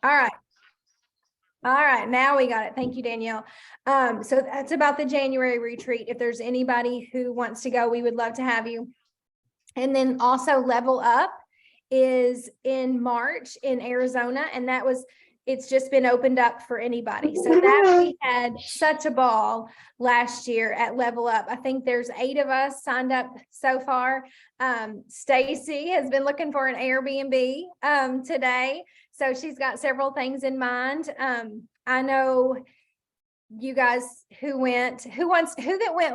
All right. All right, now we got it. Thank you, Danielle. So that's about the January retreat. If there's anybody who wants to go, we would love to have you. And then also Level Up is in March in Arizona, and it's just been opened up for anybody. So that we had such a ball last year at Level Up. I think there's 8 of us signed up so far. Stacy has been looking for an Airbnb today. So she's got several things in mind. I know you guys who went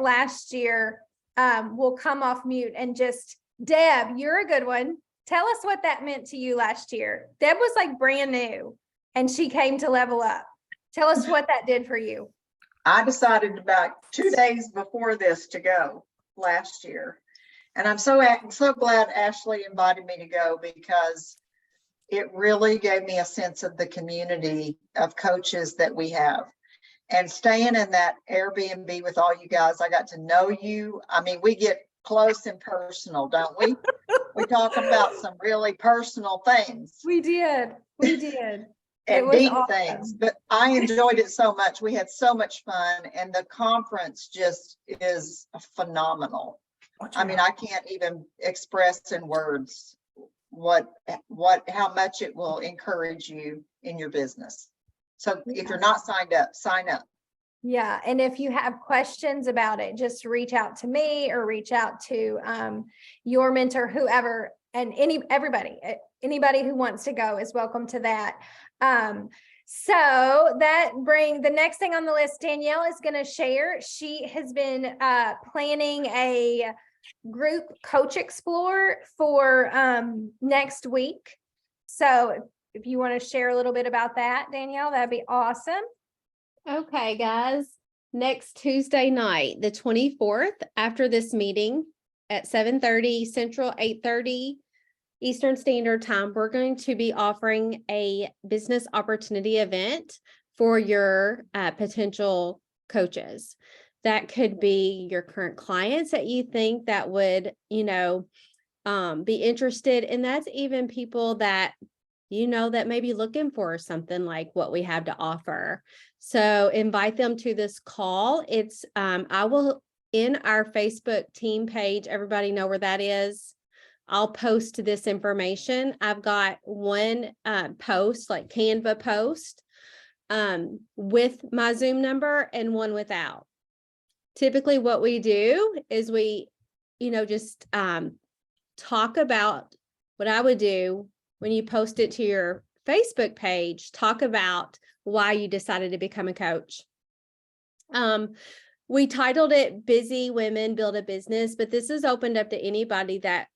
last year will come off mute and just, Deb, you're a good one. Tell us what that meant to you last year. Deb was like brand new and she came to Level Up. Tell us what that did for you. I decided about 2 days before this to go last year. And I'm so glad Ashley invited me to go, because it really gave me a sense of the community of coaches that we have. And staying in that Airbnb with all you guys, I got to know you. I mean, we get close and personal, don't we? We talk about some really personal things. We did. And deep things, but I enjoyed it so much. We had so much fun, and the conference just is phenomenal. I mean, I can't even express in words how much it will encourage you in your business. So if you're not signed up, sign up. Yeah. And if you have questions about it, just reach out to me or reach out to your mentor, whoever, and anybody who wants to go is welcome to that. So the next thing on the list, Danielle is going to share. She has been planning a group coach explore for next week. So if you want to share a little bit about that, Danielle, that'd be awesome. Okay, guys, next Tuesday night, the 24th, after this meeting at 7:30 Central, 8:30 Eastern Standard Time, we're going to be offering a business opportunity event for your potential coaches. That could be your current clients that you think that would, be interested. And that's even people that, that may be looking for something like what we have to offer. So invite them to this call. It's, I will, in our Facebook team page, everybody know where that is. I'll post this information. I've got one post, like Canva post, with my Zoom number and one without. Typically what we do is we, just talk about what I would do when you post it to your Facebook page, talk about why you decided to become a coach. We titled it Busy Women Build a Business, but this is opened up to anybody that,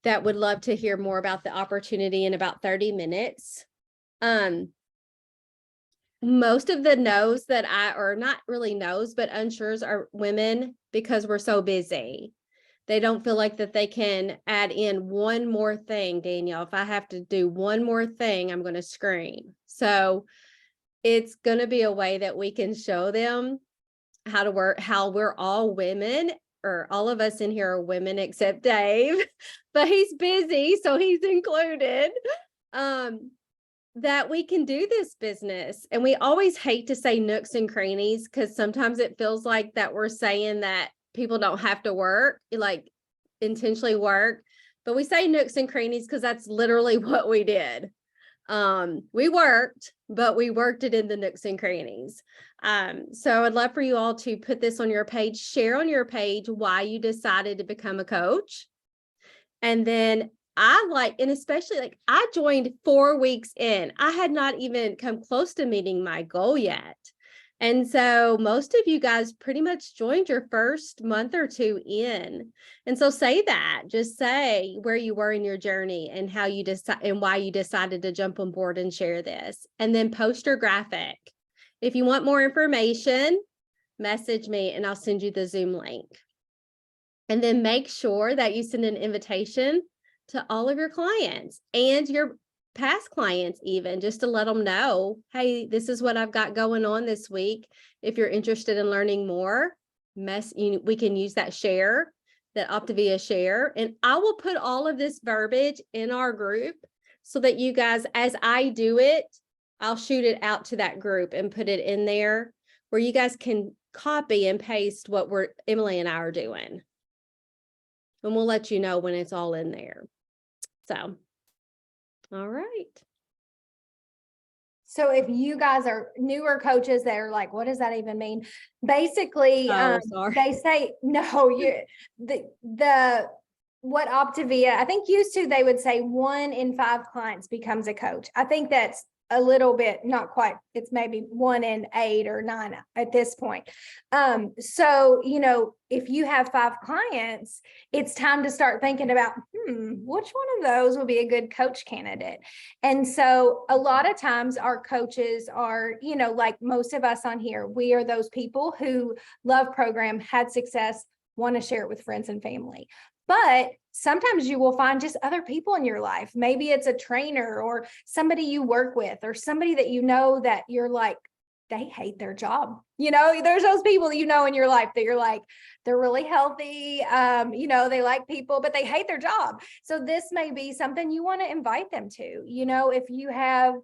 that would love to hear more about the opportunity in about 30 minutes. Most of the no's that or not really no's, but unsures are women, because we're so busy. They don't feel like that they can add in one more thing. Danielle, if I have to do one more thing, I'm going to scream. So it's going to be a way that we can show them how to work, how we're all women, or all of us in here are women except Dave, but he's busy, so he's included, that we can do this business. And we always hate to say nooks and crannies, because sometimes it feels like that we're saying that people don't have to work, like intentionally work, but we say nooks and crannies because that's literally what we did. We worked, but we worked it in the nooks and crannies. So I'd love for you all to put this on your page, share on your page why you decided to become a coach. And then and especially I joined 4 weeks in. I had not even come close to meeting my goal yet. And so most of you guys pretty much joined your first month or two in. And so just say where you were in your journey and how you decide and why you decided to jump on board and share this. And then post your graphic. If you want more information, message me and I'll send you the Zoom link. And then make sure that you send an invitation to all of your clients and your past clients, even just to let them know, hey, this is what I've got going on this week. If you're interested in learning more, we can use that Optavia share. And I will put all of this verbiage in our group so that you guys, as I do it, I'll shoot it out to that group and put it in there where you guys can copy and paste what Emily and I are doing. And we'll let you know when it's all in there. So, all right. So if you guys are newer coaches that are like, what does that even mean? Basically, Sorry. they say, no, what Optavia, I think used to, they would say 1 in 5 clients becomes a coach. I think that's a little bit, not quite, it's maybe 1 in 8 or 9 at this point. So, if you have 5 clients, it's time to start thinking about, which one of those will be a good coach candidate? And so a lot of times our coaches are, like most of us on here, we are those people who love program, had success, want to share it with friends and family. But sometimes you will find just other people in your life. Maybe it's a trainer or somebody you work with or somebody that that you're like, they hate their job. There's those people that in your life that you're like, they're really healthy. They like people, but they hate their job. So this may be something you want to invite them to, if you have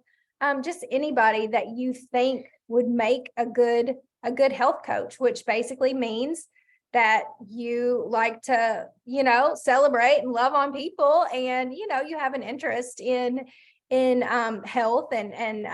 just anybody that you think would make a good health coach, which basically means that you like to, celebrate and love on people, and, you have an interest in health and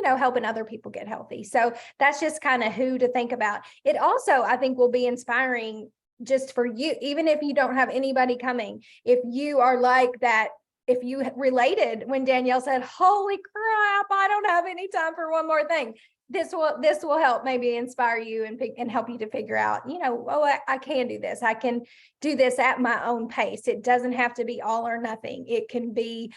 helping other people get healthy. So that's just kind of who to think about. It also, I think, will be inspiring just for you, even if you don't have anybody coming, if you are like that. If you related when Danielle said, holy crap, I don't have any time for one more thing. This will help maybe inspire you and help you to figure out, I can do this. I can do this at my own pace. It doesn't have to be all or nothing. It can be,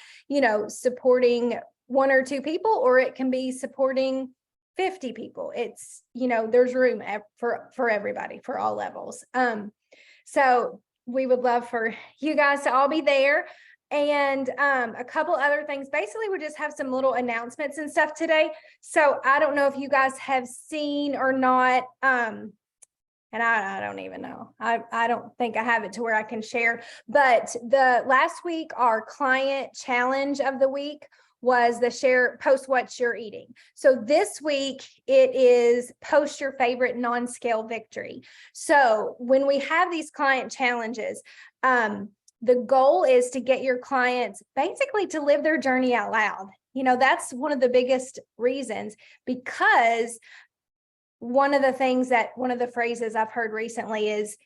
supporting 1 or 2 people, or it can be supporting 50 people. It's, there's room for everybody, for all levels. So we would love for you guys to all be there. And a couple other things. Basically, we just have some little announcements and stuff today. So I don't know if you guys have seen or not. And I don't even know. I don't think I have it to where I can share. But the last week, our client challenge of the week was the post what you're eating. So this week it is post your favorite non-scale victory. So when we have these client challenges, the goal is to get your clients basically to live their journey out loud. That's one of the biggest reasons, because one of the phrases I've heard recently is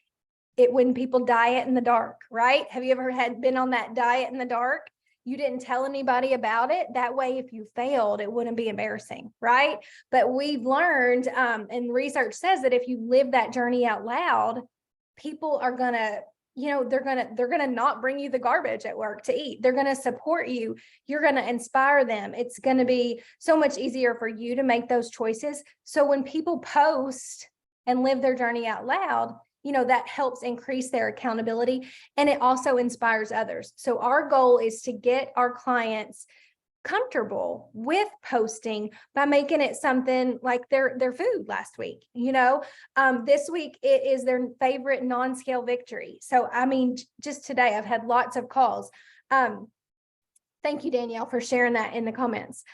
when people diet in the dark, right? Have you ever been on that diet in the dark? You didn't tell anybody about it. That way, if you failed, it wouldn't be embarrassing, right? But we've learned, and research says that if you live that journey out loud, people are gonna, they're gonna not bring you the garbage at work to eat. They're gonna support you. You're gonna inspire them. It's gonna be so much easier for you to make those choices. So when people post and live their journey out loud, that helps increase their accountability, and it also inspires others. So our goal is to get our clients comfortable with posting by making it something like their food last week. This week it is their favorite non-scale victory. So just today I've had lots of calls. Thank you, Danielle, for sharing that in the comments.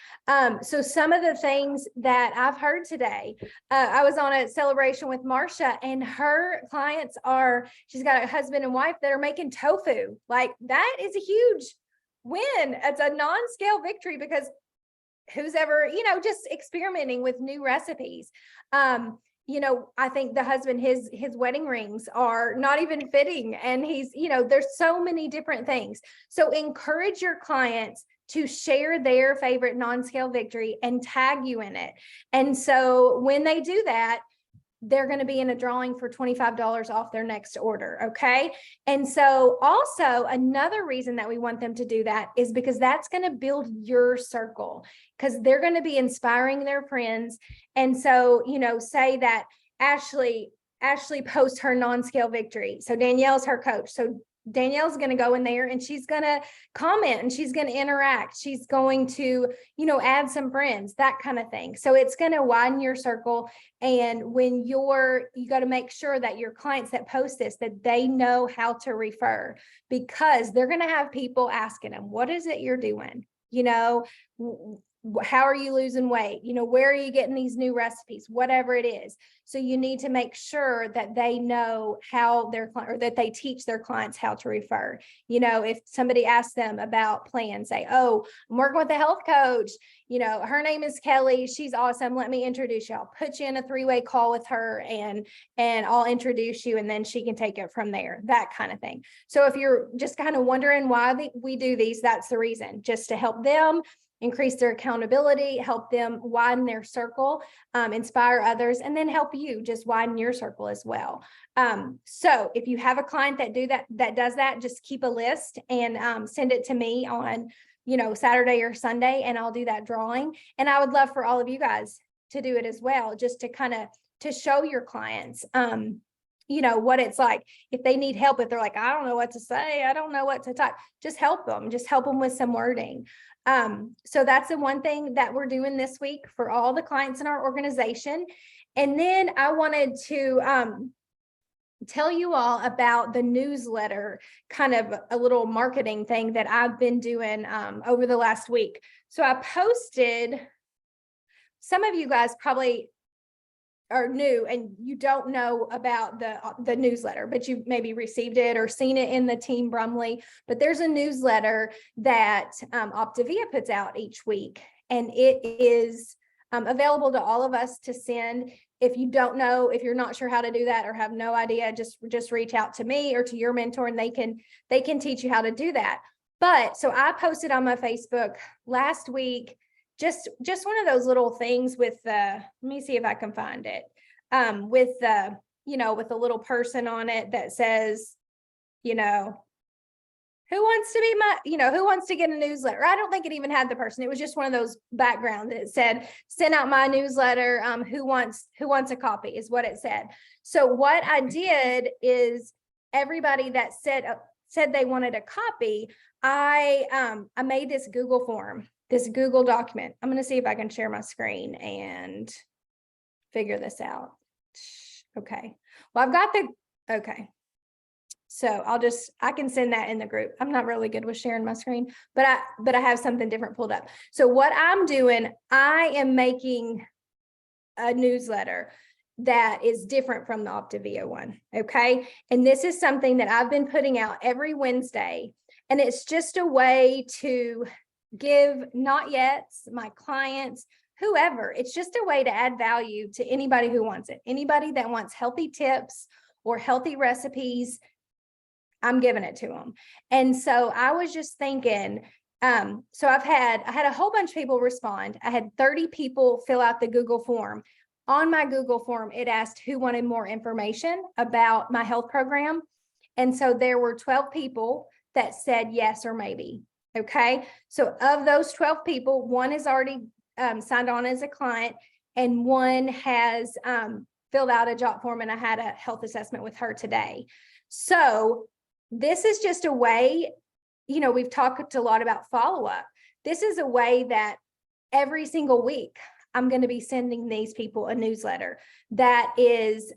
So some of the things that I've heard today, I was on a celebration with Marsha, and her clients she's got a husband and wife that are making tofu. Like, that is a huge win. It's a non-scale victory, because who's ever, just experimenting with new recipes. I think the husband, his wedding rings are not even fitting, and he's, there's so many different things. So encourage your clients to share their favorite non-scale victory and tag you in it. And so when they do that, they're going to be in a drawing for $25 off their next order. Okay. And so also another reason that we want them to do that is because that's going to build your circle, because they're going to be inspiring their friends. And so, say that Ashley posts her non-scale victory. So Danielle's her coach. So Danielle's going to go in there and she's going to comment and she's going to interact. She's going to, add some friends, that kind of thing. So it's going to widen your circle. And when you got to make sure that your clients that post this, that they know how to refer, because they're going to have people asking them, what is it you're doing? how are you losing weight? You know, where are you getting these new recipes? Whatever it is. So you need to make sure that they know how their client, or that they teach their clients how to refer. You know, if somebody asks them about plans, say, oh, I'm working with a health coach. You know, her name is Kelly. She's awesome. Let me introduce you. I'll put you in a 3-way call with her and I'll introduce you, and then she can take it from there, that kind of thing. So if you're just kind of wondering why we do these, that's the reason, just to help them increase their accountability, help them widen their circle, inspire others, and then help you just widen your circle as well. So if you have a client that does that, just keep a list and send it to me on, you know, Saturday or Sunday, and I'll do that drawing. And I would love for all of you guys to do it as well, just to kind of to show your clients, you know, what it's like. If they need help, if they're like, I don't know what to say, I don't know what to type, just help them with some wording. So that's the one thing that we're doing this week for all the clients in our organization. And then I wanted to tell you all about the newsletter, kind of a little marketing thing that I've been doing over the last week. So I posted, some of you guys probably are new and you don't know about the newsletter, but you maybe received it or seen it in the Team Brumley. But there's a newsletter that Optavia puts out each week, and it is available to all of us to send. If you don't know, if you're not sure how to do that or have no idea, just reach out to me or to your mentor, and they can teach you how to do that. But so I posted on my Facebook last week just one of those little things with let me see if I can find it, with you know, with a little person on it that says, you know, who wants to be my, you know, who wants to get a newsletter? I don't think it even had the person. It was just one of those backgrounds that said, send out my newsletter. Who wants a copy is what it said. So what I did is everybody that said they wanted a copy, I made this Google form, this Google document. I'm going to see if I can share my screen and figure this out. Okay. Well, I've got okay. So I can send that in the group. I'm not really good with sharing my screen, but I have something different pulled up. So what I'm doing, I am making a newsletter that is different from the Optavia one. Okay. And this is something that I've been putting out every Wednesday. And it's just a way to give not yet my clients, whoever, it's just a way to add value to anybody who wants it. Anybody that wants healthy tips or healthy recipes, I'm giving it to them. And so I was just thinking, so I had a whole bunch of people respond. I had 30 people fill out the Google form. On my Google form, it asked who wanted more information about my health program. And so there were 12 people that said yes or maybe. Okay. So of those 12 people, one is already signed on as a client, and one has filled out a job form, and I had a health assessment with her today. So this is just a way, you know, we've talked a lot about follow-up. This is a way that every single week I'm going to be sending these people a newsletter that is,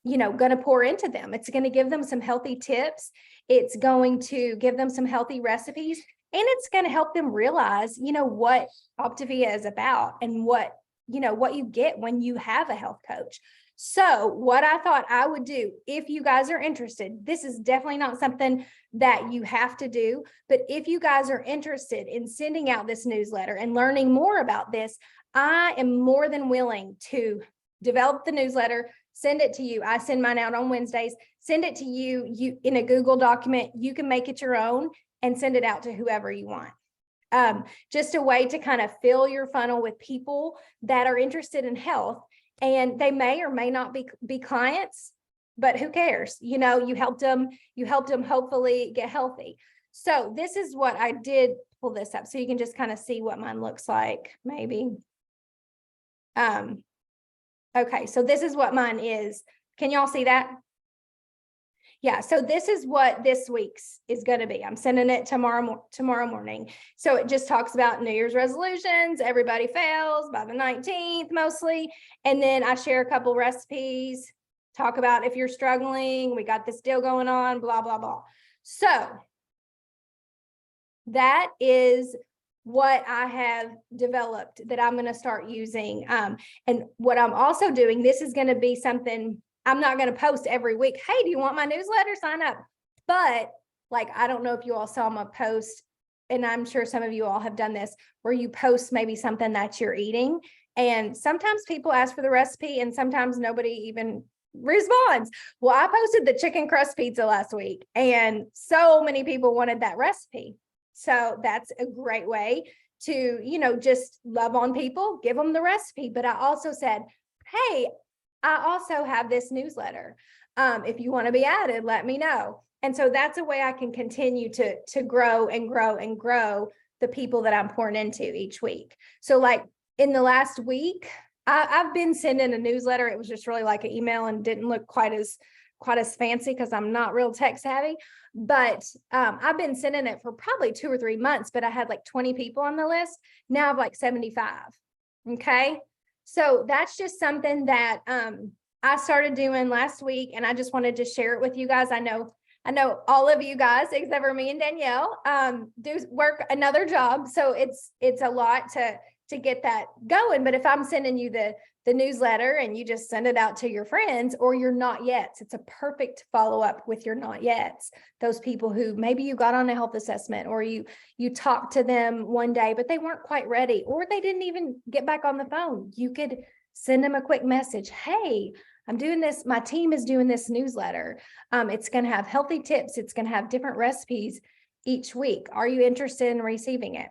you know, going to pour into them. It's going to give them some healthy tips. It's going to give them some healthy recipes, and it's going to help them realize, you know, what Optavia is about and what you get when you have a health coach. So what I thought I would do, if you guys are interested, this is definitely not something that you have to do, but if you guys are interested in sending out this newsletter and learning more about this, I am more than willing to develop the newsletter, send it to you. I send mine out on Wednesdays, send it to you in a Google document. You can make it your own and send it out to whoever you want. Just a way to kind of fill your funnel with people that are interested in health. And they may or may not be clients, but who cares? You know, you helped them hopefully get healthy. So this is what I did, pull this up so you can just kind of see what mine looks like, maybe. Okay, so this is what mine is. Can y'all see that? Yeah, so this is what this week's is going to be. I'm sending it tomorrow morning. So it just talks about New Year's resolutions. Everybody fails by the 19th mostly. And then I share a couple recipes, talk about if you're struggling, we got this deal going on, blah, blah, blah. So that is what I have developed that I'm going to start using. And what I'm also doing, this is going to be something I'm not going to post every week. Hey, do you want my newsletter? Sign up. But like, I don't know if you all saw my post, and I'm sure some of you all have done this, where you post maybe something that you're eating. And sometimes people ask for the recipe and sometimes nobody even responds. Well, I posted the chicken crust pizza last week and so many people wanted that recipe. So that's a great way to, just love on people, give them the recipe. But I also said, hey, I also have this newsletter. If you want to be added, let me know. And so that's a way I can continue to grow and grow and grow the people that I'm pouring into each week. So like in the last week, I've been sending a newsletter. It was just really like an email and didn't look quite as fancy because I'm not real tech savvy. But I've been sending it for probably 2 or 3 months, but I had like 20 people on the list. Now I've like 75. Okay. So that's just something that I started doing last week, and I just wanted to share it with you guys. I know all of you guys, except for me and Danielle, do work another job. So it's a lot to get that going. But if I'm sending you the newsletter and you just send it out to your friends or your not yets, it's a perfect follow-up with your not yets. Those people who maybe you got on a health assessment or you talked to them one day, but they weren't quite ready, or they didn't even get back on the phone. You could send them a quick message. Hey, I'm doing this. My team is doing this newsletter. It's going to have healthy tips. It's going to have different recipes each week. Are you interested in receiving it?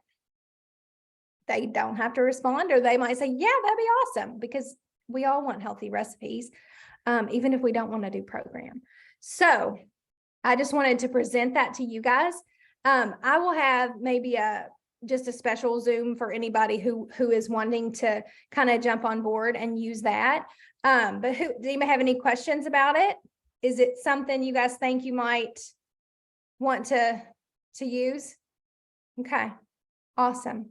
They don't have to respond, or they might say, yeah, that'd be awesome, because we all want healthy recipes, even if we don't want to do program. So I just wanted to present that to you guys. I will have maybe just a special Zoom for anybody who is wanting to kind of jump on board and use that. But do you have any questions about it? Is it something you guys think you might want to use? Okay, awesome.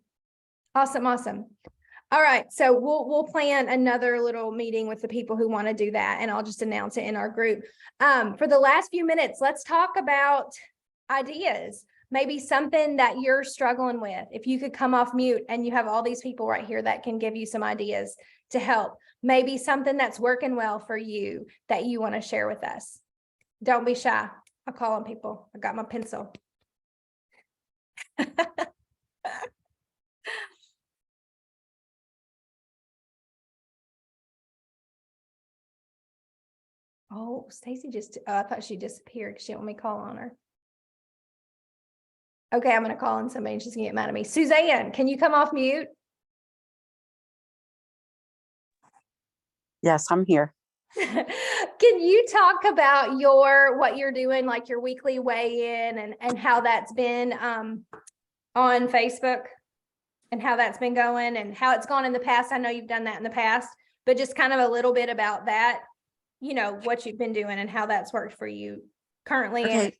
Awesome. All right. So we'll plan another little meeting with the people who want to do that, and I'll just announce it in our group. For the last few minutes, let's talk about ideas, maybe something that you're struggling with. If you could come off mute, and you have all these people right here that can give you some ideas to help, maybe something that's working well for you that you want to share with us. Don't be shy. I'll call on people. I got my pencil. Oh, Stacy I thought she disappeared because she didn't want me to call on her. Okay, I'm going to call on somebody and she's going to get mad at me. Suzanne, can you come off mute? Yes, I'm here. Can you talk about what you're doing, like your weekly weigh-in and how that's been on Facebook and how that's been going and how it's gone in the past? I know you've done that in the past, but just kind of a little bit about that, what you've been doing and how that's worked for you currently. Okay.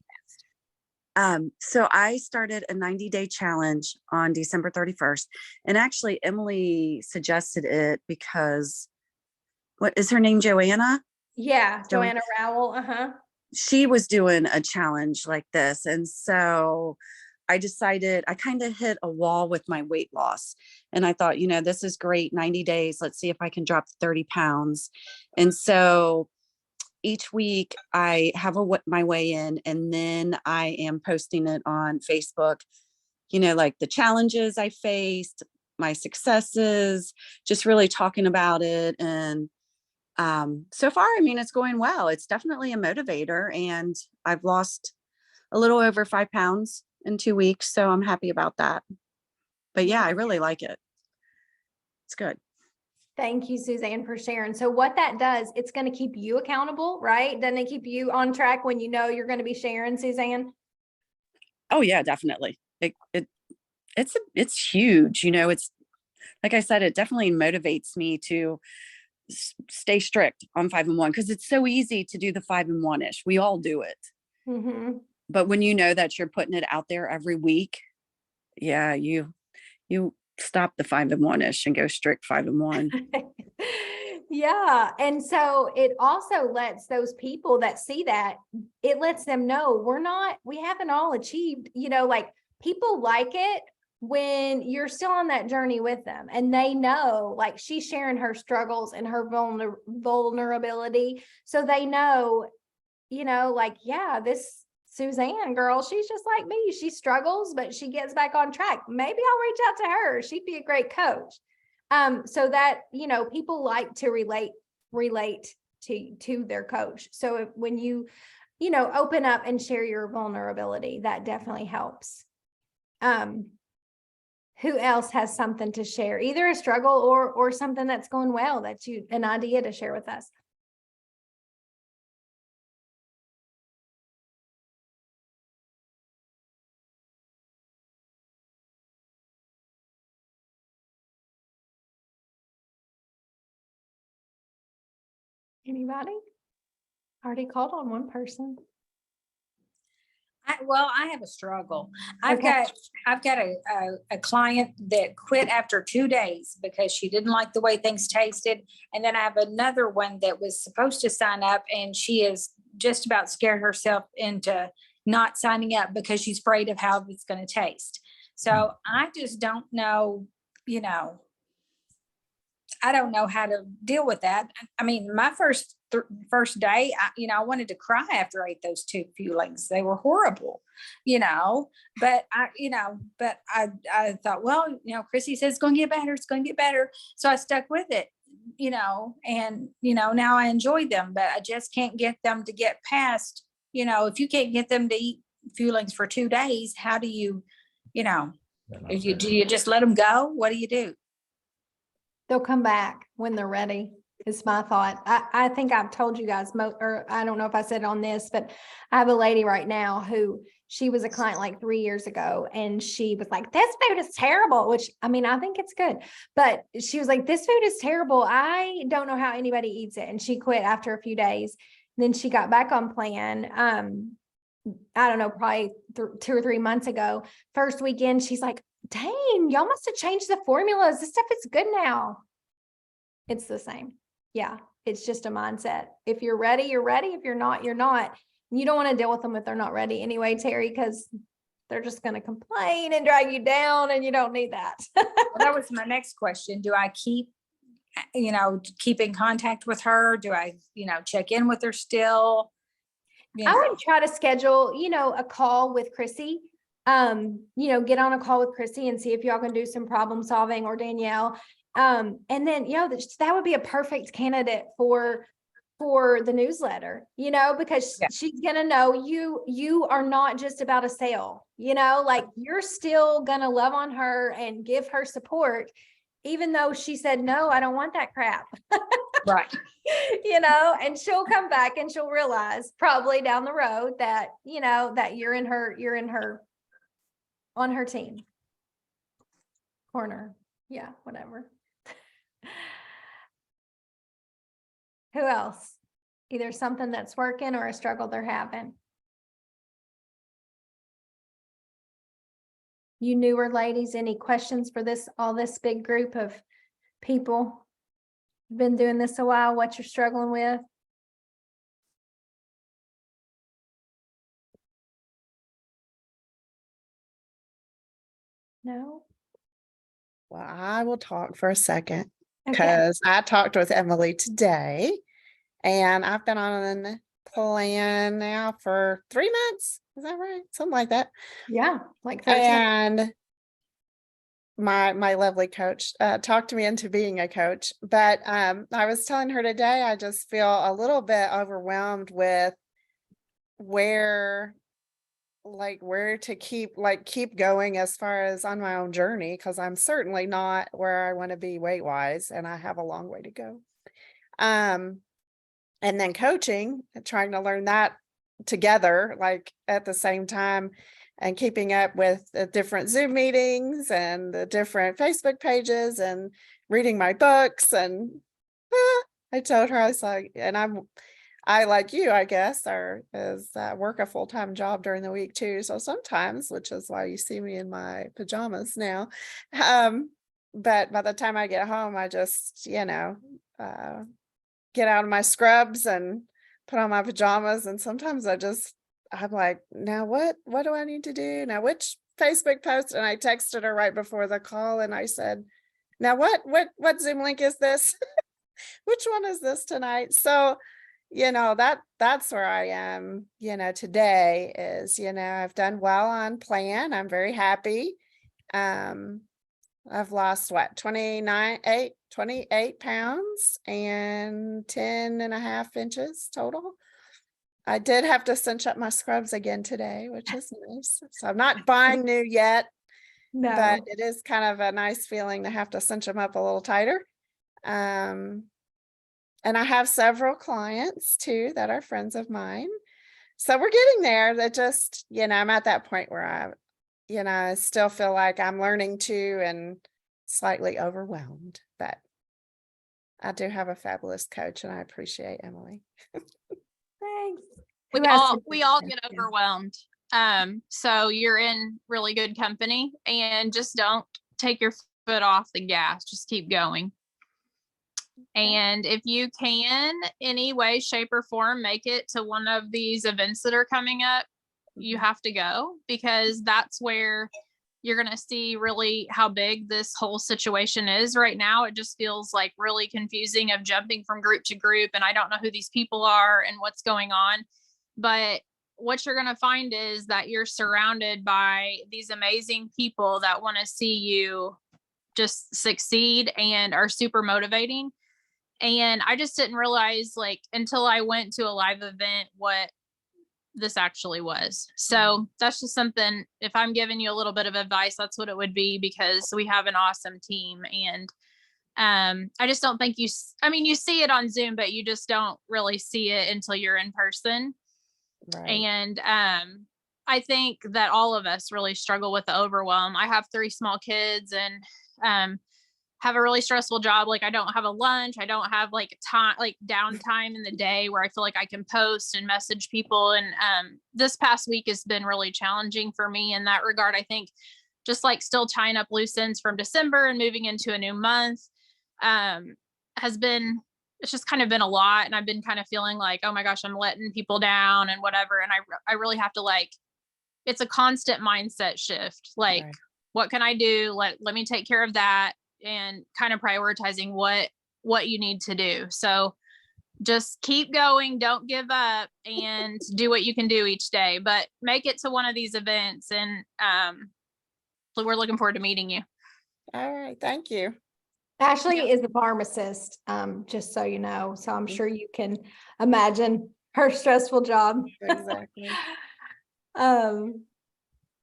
So I started a 90-day challenge on December 31st. And actually, Emily suggested it because, what is her name? Joanna? Yeah, Joanna Rowell. She was doing a challenge like this. And so I decided, I kind of hit a wall with my weight loss. And I thought, this is great, 90 days. Let's see if I can drop 30 pounds. And so each week I have my weigh in, and then I am posting it on Facebook, like the challenges I faced, my successes, just really talking about it. And so far, it's going well. It's definitely a motivator, and I've lost a little over 5 pounds in 2 weeks. So I'm happy about that. But yeah, I really like it. It's good. Thank you, Suzanne, for sharing. So what that does, it's going to keep you accountable, right? Doesn't it keep you on track when you're going to be sharing, Suzanne? Oh yeah, definitely. It's huge. It's like I said, it definitely motivates me to stay strict on 5 and 1, because it's so easy to do the 5 and 1-ish. We all do it. Mm-hmm. But when you know that you're putting it out there every week, yeah, you stop the 5 and 1-ish and go strict 5 and 1. Yeah. And so it also lets those people that see that, it lets them know we haven't all achieved, like people like it, when you're still on that journey with them and they know, like she's sharing her struggles and her vulnerability. So they know, like, yeah, this Suzanne girl, she's just like me. She struggles, but she gets back on track. Maybe I'll reach out to her. She'd be a great coach. So that, people like to relate to their coach. So when you open up and share your vulnerability, that definitely helps. Who else has something to share, either a struggle or something that's going well, an idea to share with us? Anybody? Already called on one person. I have a struggle. I've Okay. got a client that quit after 2 days because she didn't like the way things tasted. And then I have another one that was supposed to sign up and she is just about scared herself into not signing up because she's afraid of how it's going to taste. So I just don't know, I don't know how to deal with that. I mean, my first day, I wanted to cry after I ate those 2 fillings. They were horrible, but I thought, well, Chrissy says it's going to get better. It's going to get better. So I stuck with it, and, now I enjoy them, but I just can't get them to get past, if you can't get them to eat fillings for 2 days, how do you, do you just let them go? What do you do? They'll come back when they're ready, is my thought. I think I've told you guys, or I don't know if I said it on this, but I have a lady right now who she was a client like 3 years ago. And she was like, this food is terrible, which I mean, I think it's good. But she was like, this food is terrible. I don't know how anybody eats it. And she quit after a few days. Then she got back on plan. I don't know, probably 2 or 3 months ago. First weekend, she's like, dang, y'all must have changed the formulas. This stuff is good now. It's the same. Yeah, it's just a mindset. If you're ready, you're ready. If you're not, you're not. You don't want to deal with them if they're not ready anyway, Terry, because they're just going to complain and drag you down, and you don't need that. Well, that was my next question. Do I keep in contact with her? Do I, check in with her still? I would try to schedule, a call with Chrissy. Get on a call with Chrissy and see if y'all can do some problem solving, or Danielle. And then, that would be a perfect candidate for the newsletter, because she's going to know you are not just about a sale, like you're still going to love on her and give her support, even though she said, no, I don't want that crap. Right. And she'll come back and she'll realize probably down the road that, that you're in her on her team corner. Yeah, whatever. Who else? Either something that's working or a struggle they're having. You newer ladies, any questions for all this big group of people? Been doing this a while, what you're struggling with? No? Well, I will talk for a second Okay. because I talked with Emily today and I've been on a plan now for 3 months. Is that right? Something like that. Yeah, like 13. And my lovely coach talked to me into being a coach. But I was telling her today, I just feel a little bit overwhelmed with where to keep going as far as on my own journey, because I'm certainly not where I want to be weight wise, and I have a long way to go. And then coaching, trying to learn that together, like at the same time, and keeping up with the different Zoom meetings and the different Facebook pages and reading my books. And I told her, I was like, and I, like you, I guess, work a full-time job during the week too. So sometimes, which is why you see me in my pajamas now. But by the time I get home, I just, get out of my scrubs and put on my pajamas. And sometimes I'm like, now what do I need to do? Now, which Facebook post and I texted her right before the call and I said, now what Zoom link is this? Which one is this tonight? So, that's where I am, today is, I've done well on plan. I'm very happy. I've lost 28 pounds and 10.5 inches total. I did have to cinch up my scrubs again today, which is nice. So I'm not buying new yet, No. but it is kind of a nice feeling to have to cinch them up a little tighter. And I have several clients too that are friends of mine. So we're getting there. That just, I'm at that point where I still feel like I'm learning too and slightly overwhelmed, but I do have a fabulous coach and I appreciate Emily. Thanks. We Who has all suggestions? get overwhelmed. So you're in really good company, and just don't take your foot off the gas. Just keep going. And if you can, any way, shape, or form, make it to one of these events that are coming up, you have to go, because that's where you're going to see really how big this whole situation is right now. It just feels like really confusing of jumping from group to group, and I don't know who these people are and what's going on. But what you're going to find is that you're surrounded by these amazing people that want to see you just succeed and are super motivating. And I just didn't realize, like, until I went to a live event, what this actually was. So that's just something, if I'm giving you a little bit of advice, that's what it would be, because we have an awesome team. And I just don't think you see it on Zoom, but you just don't really see it until you're in person. Right. And I think that all of us really struggle with the overwhelm. I have 3 small kids and have a really stressful job. Like, I don't have a lunch. I don't have like time, like downtime in the day where I feel like I can post and message people. And this past week has been really challenging for me in that regard. I think just like still tying up loose ends from December and moving into a new month it's just kind of been a lot. And I've been kind of feeling like, oh my gosh, I'm letting people down and whatever. And I really have to, like, it's a constant mindset shift. Like, Right. What can I do? Let me take care of that, and kind of prioritizing what you need to do. So just keep going, don't give up, and do what you can do each day, but make it to one of these events. And we're looking forward to meeting you. All right. Thank you. Ashley is a pharmacist, just so you know. So I'm sure you can imagine her stressful job. Exactly.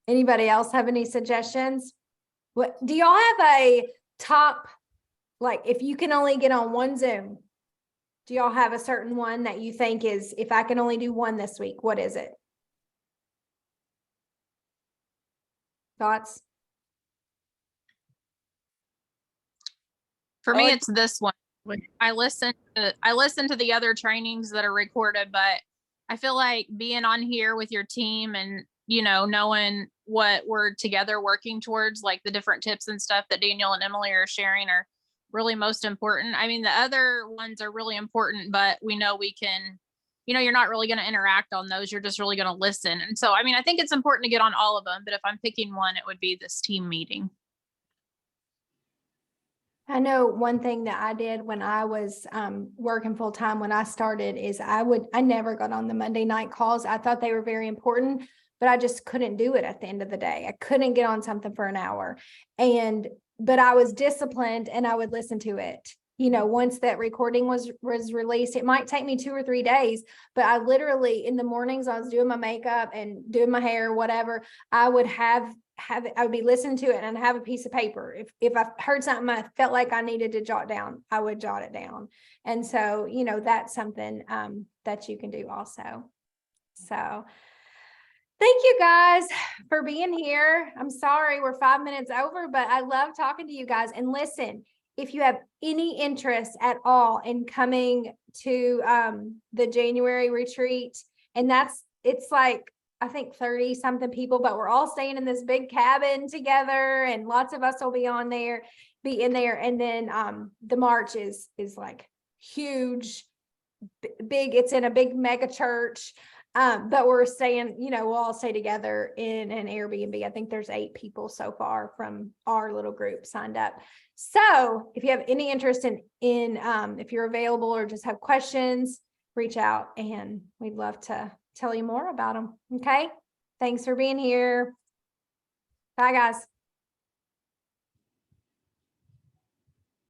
Anybody else have any suggestions? What do y'all have a top, like, if you can only get on one Zoom, do y'all have a certain one that you think is, if I can only do one this week, what is it? Thoughts? For me, like- it's this one. I listen to the other trainings that are recorded, but I feel like being on here with your team and, knowing what we're together working towards, like the different tips and stuff that Daniel and Emily are sharing, are really most important. I mean, the other ones are really important, but we know we can, you're not really going to interact on those. You're just really going to listen. And so, I think it's important to get on all of them, but if I'm picking one, it would be this team meeting. I know one thing that I did when I was working full time when I started is I never got on the Monday night calls. I thought they were very important, but I just couldn't do it at the end of the day. I couldn't get on something for an hour. But I was disciplined and I would listen to it. Once that recording was released, it might take me 2 or 3 days, but I literally, in the mornings, I was doing my makeup and doing my hair, whatever, I would I would be listening to it and have a piece of paper. If I heard something I felt like I needed to jot down, I would jot it down. And so, that's something that you can do also. So thank you guys for being here. I'm sorry we're 5 minutes over, but I love talking to you guys. And listen, if you have any interest at all in coming to the January retreat, and it's like, I think 30 something people, but we're all staying in this big cabin together, and lots of us will be in there. And then the march is like huge, big. It's in a big mega church. But we're staying, we'll all stay together in an Airbnb. I think there's 8 people so far from our little group signed up. So if you have any interest in if you're available or just have questions, reach out and we'd love to tell you more about them. Okay. Thanks for being here. Bye, guys.